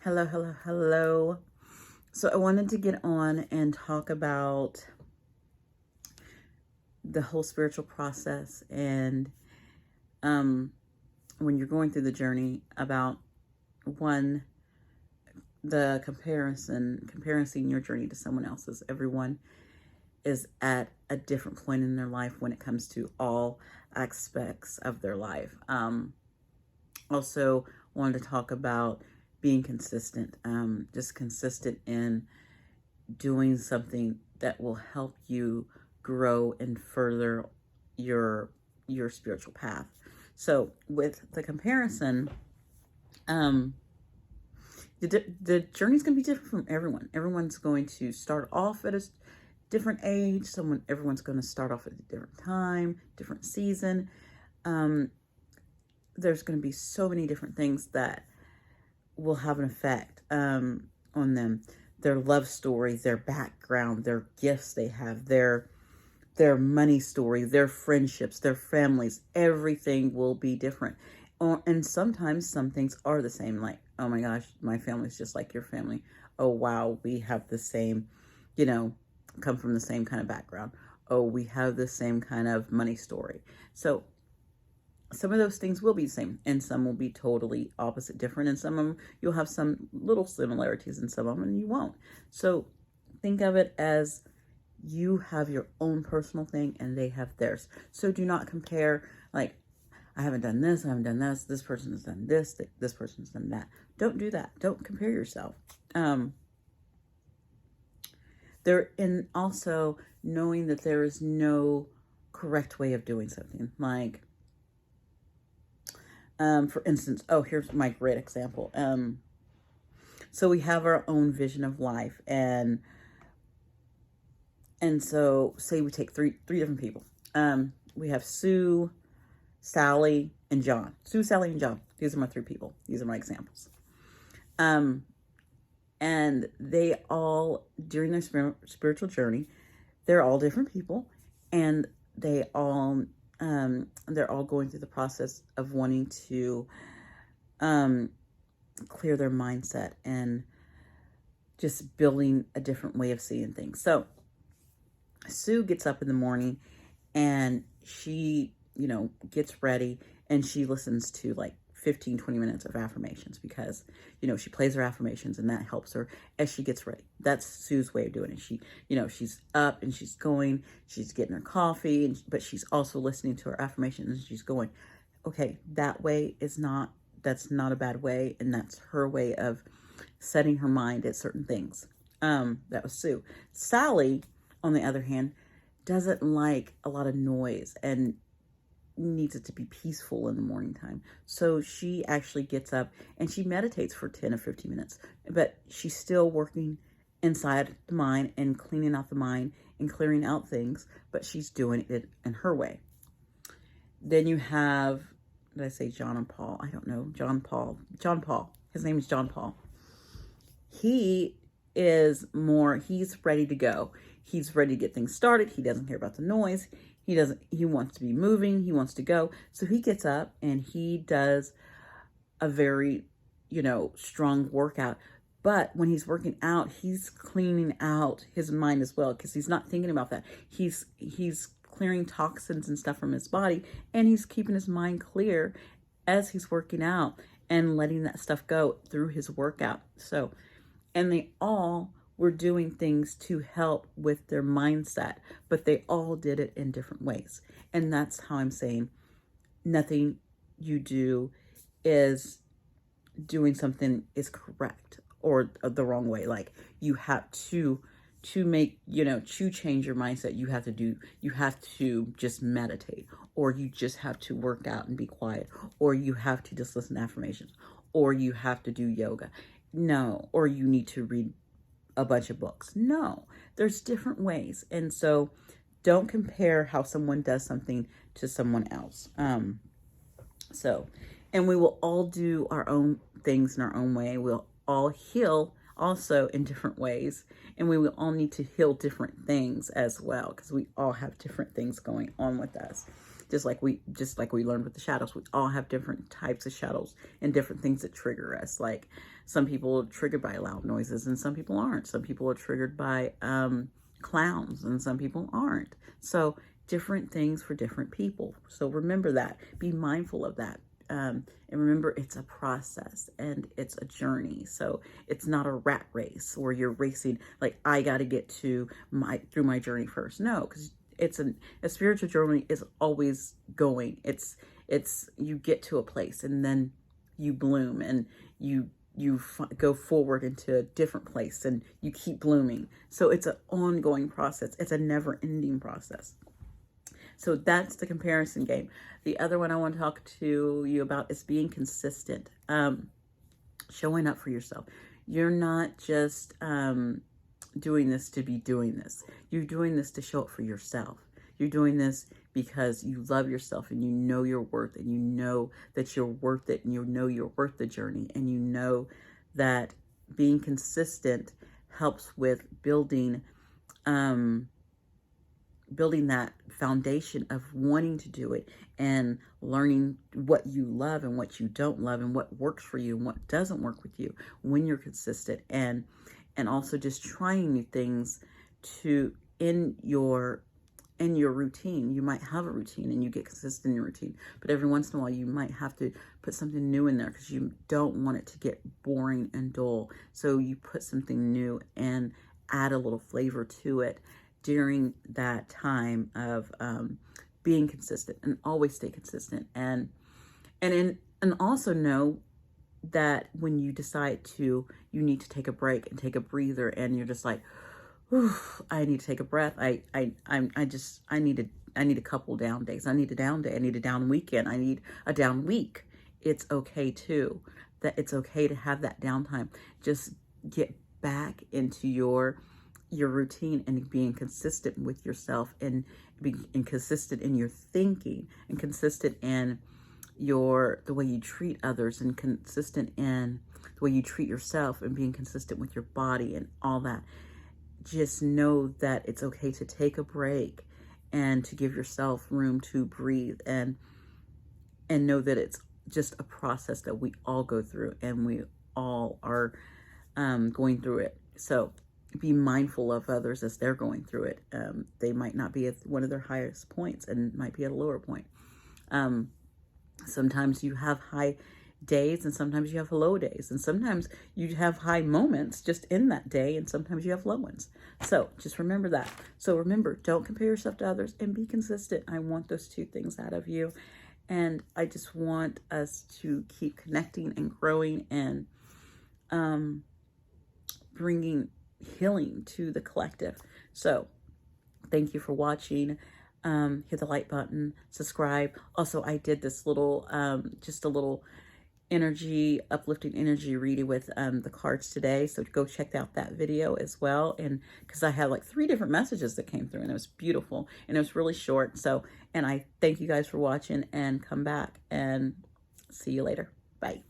Hello, hello, hello. So I wanted to get on and talk about the whole spiritual process and um, when you're going through the journey about one, the comparing your journey to someone else's. Everyone is at a different point in their life when it comes to all aspects of their life. Also wanted to talk about being consistent, just consistent in doing something that will help you grow and further your spiritual path. So with the comparison, um, the journey's going to be different from everyone. Everyone's going to start off at a different age. Everyone's going to start off at a different time, different season. Um, there's going to be so many different things that will have an effect on them. Their love stories, their background, their gifts they have, their money story, their friendships, their families, everything will be different. And sometimes some things are the same, like, oh my gosh, my family's just like your family. Oh wow, we have the same, you know, come from the same kind of background. Oh, we have the same kind of money story. So some of those things will be the same, and some will be totally opposite, different, and some of them you'll have some little similarities in some of them, and you won't. So think of it as you have your own personal thing, and they have theirs. So do not compare, like, I haven't done this, I haven't done this, this person has done this person has done that. Don't do that. Don't compare yourself. There, and also knowing that there is no correct way of doing something. Like, for instance, here's my great example. So we have our own vision of life, and so say we take three different people. We have Sue, Sally, and John. Sue, Sally, and John. These are my three people. These are my examples. And they all, during their spiritual journey, they're all different people, and they're all going through the process of wanting to clear their mindset and just building a different way of seeing things. So Sue gets up in the morning and she, gets ready and she listens to like 15-20 minutes of affirmations because, she plays her affirmations and that helps her as she gets ready. That's Sue's way of doing it. She, she's up and she's getting her coffee, but she's also listening to her affirmations and she's going, okay, that's not a bad way. And that's her way of setting her mind at certain things. That was Sue. Sally, on the other hand, doesn't like a lot of noise and needs it to be peaceful in the morning time. So she actually gets up and she meditates for 10 or 15 minutes, but she's still working inside the mind and cleaning out the mind and clearing out things, but she's doing it in her way. Then you have, did I say John and Paul? I don't know. John Paul. His name is John Paul. He's ready to go. He's ready to get things started. He doesn't care about the noise. He wants to be moving. He wants to go. So he gets up and he does a very, strong workout. But when he's working out, he's cleaning out his mind as well, because he's not thinking about that. He's clearing toxins and stuff from his body, and he's keeping his mind clear as he's working out and letting that stuff go through his workout. So, and they all were doing things to help with their mindset, but they all did it in different ways. And that's how I'm saying nothing you do is doing something is correct or the wrong way. Like, you have to make, to change your mindset, you have to just meditate, or you just have to work out and be quiet, or you have to just listen to affirmations, or you have to do yoga. No, or you need to read a bunch of books. No, there's different ways. And so don't compare how someone does something to someone else. And we will all do our own things in our own way. We'll all heal also in different ways. And we will all need to heal different things as well, because we all have different things going on with us. Just like we learned with the shadows, we all have different types of shadows and different things that trigger us. Like some people are triggered by loud noises and some people aren't. Some people are triggered by clowns and some people aren't. So different things for different people. So remember that. Be mindful of that. And remember, it's a process and it's a journey. So it's not a rat race where you're racing like I got to get to through my journey first. No, because it's a spiritual journey is always going. It's you get to a place and then you bloom and you go forward into a different place and you keep blooming. So it's an ongoing process. It's a never-ending process. So that's the comparison game. The other one I want to talk to you about is being consistent, showing up for yourself. You're not just doing this to be doing this. You're doing this to show up for yourself. You're doing this because you love yourself and you know your worth and you know that you're worth it and you know you're worth the journey and you know that being consistent helps with building that foundation of wanting to do it and learning what you love and what you don't love and what works for you and what doesn't work with you when you're consistent, and also just trying new things in your routine. You might have a routine and you get consistent in your routine, but every once in a while you might have to put something new in there because you don't want it to get boring and dull. So you put something new and add a little flavor to it during that time of being consistent, and always stay consistent, and also know that when you decide you need to take a break and take a breather, and you're just like, I need to take a breath. I need a couple down days. I need a down day. I need a down weekend. I need a down week. It's okay too. That it's okay to have that downtime. Just get back into your routine and being consistent with yourself and being consistent in your thinking and consistent in the way you treat others and consistent in the way you treat yourself and being consistent with your body and all that. Just know that it's okay to take a break and to give yourself room to breathe, and know that it's just a process that we all go through and we all are going through it. So be mindful of others as they're going through it. They might not be at one of their highest points and might be at a lower point. Sometimes you have high days and sometimes you have low days, and sometimes you have high moments just in that day and sometimes you have low ones. So just remember that. So remember, don't compare yourself to others and be consistent. I want those two things out of you, and I just want us to keep connecting and growing and bringing healing to the collective. So thank you for watching. Hit the like button, subscribe. Also, I did this little just a little uplifting energy reading with the cards today, so go check out that video as well. And because I had like 3 different messages that came through and it was beautiful and it was really short. So, and I thank you guys for watching, and come back and see you later. Bye.